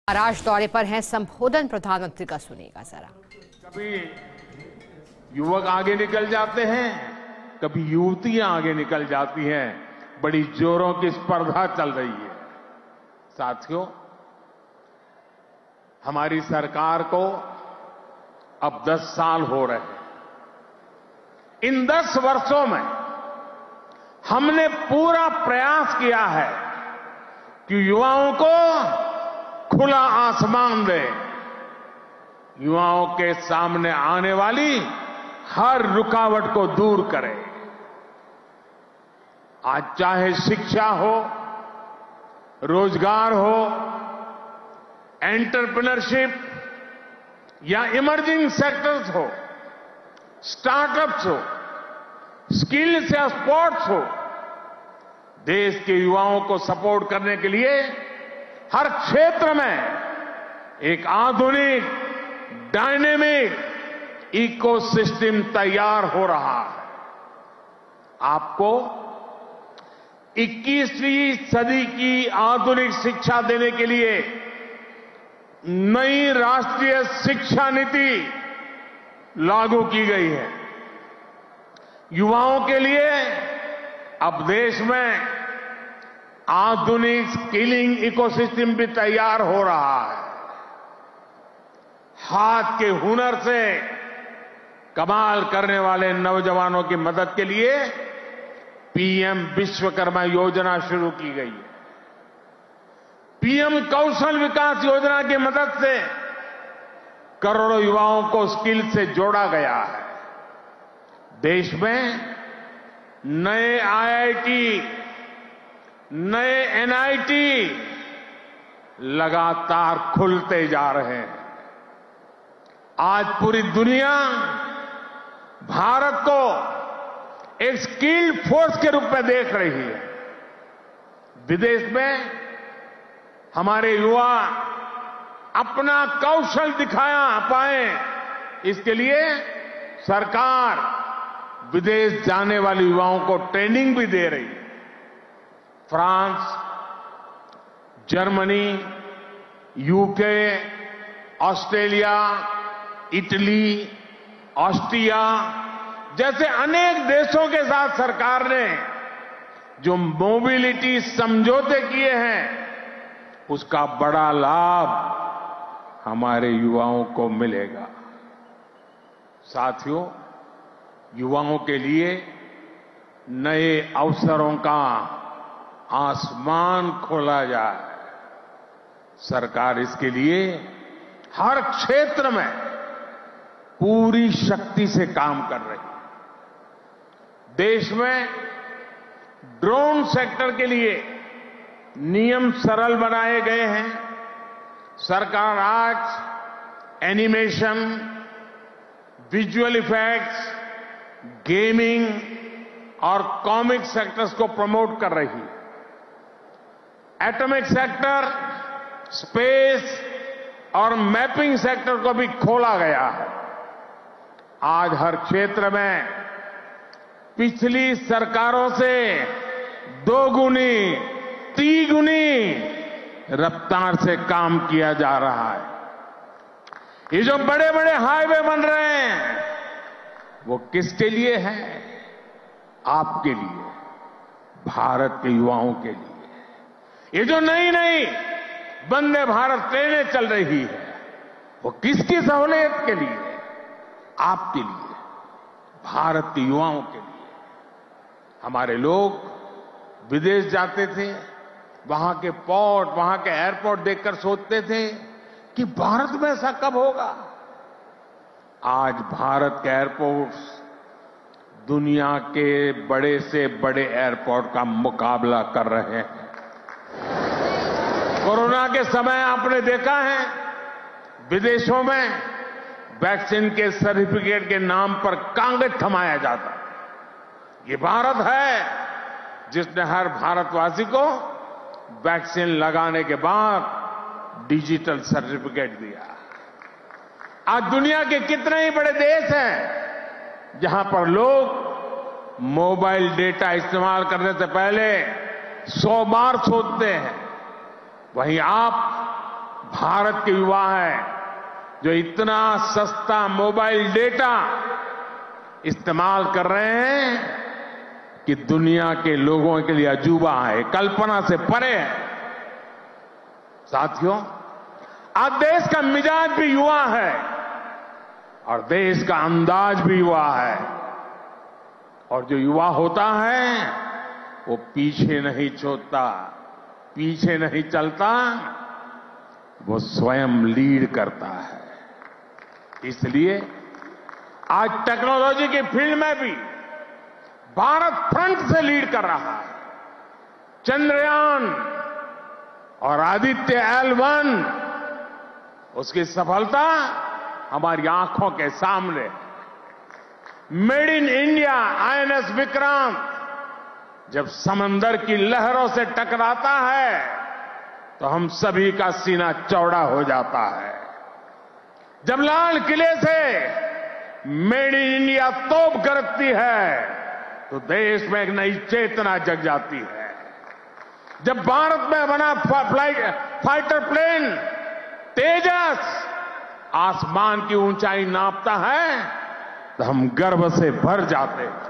महाराष्ट्र दौरे पर हैं, संबोधन प्रधानमंत्री का सुनिएगा जरा। कभी युवक आगे निकल जाते हैं, कभी युवतियां आगे निकल जाती हैं। बड़ी जोरों की स्पर्धा चल रही है। साथियों, हमारी सरकार को अब 10 साल हो रहे हैं। इन 10 वर्षों में हमने पूरा प्रयास किया है कि युवाओं को खुला आसमान दे, युवाओं के सामने आने वाली हर रुकावट को दूर करे। आज चाहे शिक्षा हो, रोजगार हो, एंटरप्रेन्योरशिप या इमर्जिंग सेक्टर्स हो, स्टार्टअप्स हो, स्किल्स या स्पोर्ट्स हो, देश के युवाओं को सपोर्ट करने के लिए हर क्षेत्र में एक आधुनिक डायनेमिक इकोसिस्टम तैयार हो रहा है। आपको 21वीं सदी की आधुनिक शिक्षा देने के लिए नई राष्ट्रीय शिक्षा नीति लागू की गई है। युवाओं के लिए अब देश में आधुनिक स्किलिंग इकोसिस्टम भी तैयार हो रहा है। हाथ के हुनर से कमाल करने वाले नौजवानों की मदद के लिए पीएम विश्वकर्मा योजना शुरू की गई है। पीएम कौशल विकास योजना की मदद से करोड़ों युवाओं को स्किल से जोड़ा गया है। देश में नए आईआईटी, नए एनआईटी लगातार खुलते जा रहे हैं। आज पूरी दुनिया भारत को एक स्किल्ड फोर्स के रूप में देख रही है। विदेश में हमारे युवा अपना कौशल दिखाया पाए, इसके लिए सरकार विदेश जाने वाले युवाओं को ट्रेनिंग भी दे रही है। France, Germany, UK, Australia, Italy, Austria जैसे अनेक देशों के साथ सरकार ने जो मोबिलिटी समझौते किए हैं, उसका बड़ा लाभ हमारे युवाओं को मिलेगा। साथियों, युवाओं के लिए नए अवसरों का आसमान खोला जाए। सरकार इसके लिए हर क्षेत्र में पूरी शक्ति से काम कर रही है। देश में ड्रोन सेक्टर के लिए नियम सरल बनाए गए हैं। सरकार आज एनिमेशन, विजुअल इफेक्ट्स, गेमिंग और कॉमिक सेक्टर्स को प्रमोट कर रही है। एटॉमिक सेक्टर, स्पेस और मैपिंग सेक्टर को भी खोला गया है। आज हर क्षेत्र में पिछली सरकारों से 2 गुनी, 3 गुनी रफ्तार से काम किया जा रहा है। ये जो बड़े बड़े हाईवे बन रहे हैं, वो किसके लिए है? आपके लिए, भारत के युवाओं के लिए। ये जो नई नई वंदे भारत ट्रेनें चल रही है, वो किसकी सहूलियत के लिए? आपके लिए, भारत के युवाओं के लिए। हमारे लोग विदेश जाते थे, वहां के पोर्ट, वहां के एयरपोर्ट देखकर सोचते थे कि भारत में ऐसा कब होगा। आज भारत के एयरपोर्ट्स दुनिया के बड़े से बड़े एयरपोर्ट का मुकाबला कर रहे हैं। कोरोना के समय आपने देखा है, विदेशों में वैक्सीन के सर्टिफिकेट के नाम पर कागज थमाया जाता। ये भारत है जिसने हर भारतवासी को वैक्सीन लगाने के बाद डिजिटल सर्टिफिकेट दिया। आज दुनिया के कितने ही बड़े देश हैं जहां पर लोग मोबाइल डेटा इस्तेमाल करने से पहले 100 बार सोचते हैं। वहीं आप भारत के युवा हैं जो इतना सस्ता मोबाइल डेटा इस्तेमाल कर रहे हैं कि दुनिया के लोगों के लिए अजूबा है, कल्पना से परे है। साथियों, आज देश का मिजाज भी युवा है और देश का अंदाज भी युवा है। और जो युवा होता है वो पीछे नहीं छोड़ता, पीछे नहीं चलता, वो स्वयं लीड करता है। इसलिए आज टेक्नोलॉजी की फील्ड में भी भारत फ्रंट से लीड कर रहा है। चंद्रयान और आदित्य L1 उसकी सफलता हमारी आंखों के सामने। Made in India INS Vikrant जब समंदर की लहरों से टकराता है तो हम सभी का सीना चौड़ा हो जाता है। जब लाल किले से मेड इन इंडिया तोप गरजती है तो देश में एक नई चेतना जग जाती है। जब भारत में बना फाइटर प्लेन तेजस आसमान की ऊंचाई नापता है तो हम गर्व से भर जाते हैं।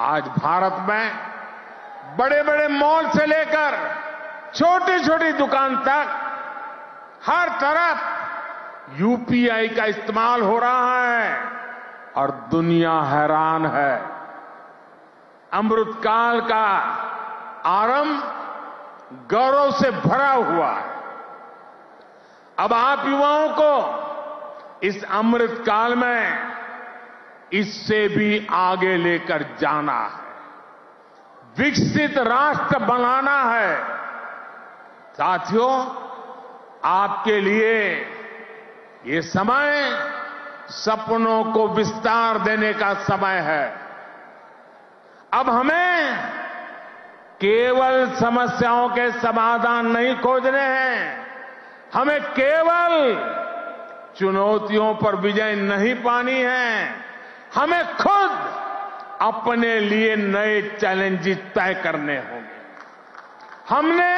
आज भारत में बड़े बड़े मॉल से लेकर छोटी छोटी दुकान तक हर तरफ यूपीआई का इस्तेमाल हो रहा है और दुनिया हैरान है। अमृतकाल का आरंभ गौरव से भरा हुआ है। अब आप युवाओं को इस अमृतकाल में इससे भी आगे लेकर जाना है, विकसित राष्ट्र बनाना है। साथियों, आपके लिए ये समय सपनों को विस्तार देने का समय है। अब हमें केवल समस्याओं के समाधान नहीं खोजने हैं, हमें केवल चुनौतियों पर विजय नहीं पानी है, हमें खुद अपने लिए नए चैलेंजेस तय करने होंगे। हमने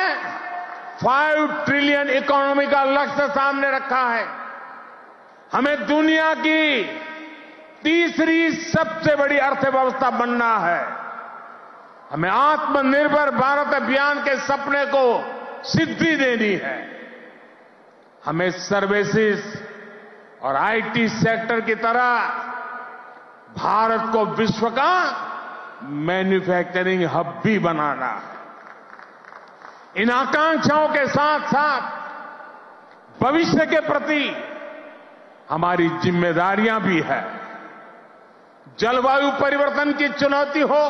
5 ट्रिलियन इकोनॉमी का लक्ष्य सामने रखा है। हमें दुनिया की तीसरी सबसे बड़ी अर्थव्यवस्था बनना है। हमें आत्मनिर्भर भारत अभियान के सपने को सिद्धि देनी है। हमें सर्विसेज और आईटी सेक्टर की तरह भारत को विश्व का मैन्युफैक्चरिंग हब भी बनाना है। इन आकांक्षाओं के साथ साथ भविष्य के प्रति हमारी जिम्मेदारियां भी है। जलवायु परिवर्तन की चुनौती हो,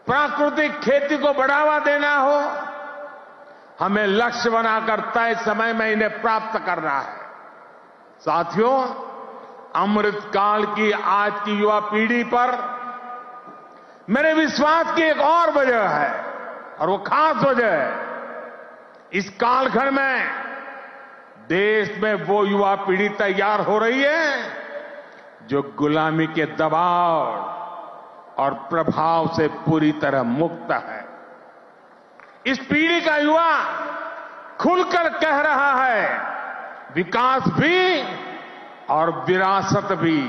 प्राकृतिक खेती को बढ़ावा देना हो, हमें लक्ष्य बनाकर तय समय में इन्हें प्राप्त करना है। साथियों, अमृतकाल की आज की युवा पीढ़ी पर मेरे विश्वास की एक और वजह है और वो खास वजह है। इस कालखंड में देश में वो युवा पीढ़ी तैयार हो रही है जो गुलामी के दबाव और प्रभाव से पूरी तरह मुक्त है। इस पीढ़ी का युवा खुलकर कह रहा है, विकास भी और विरासत भी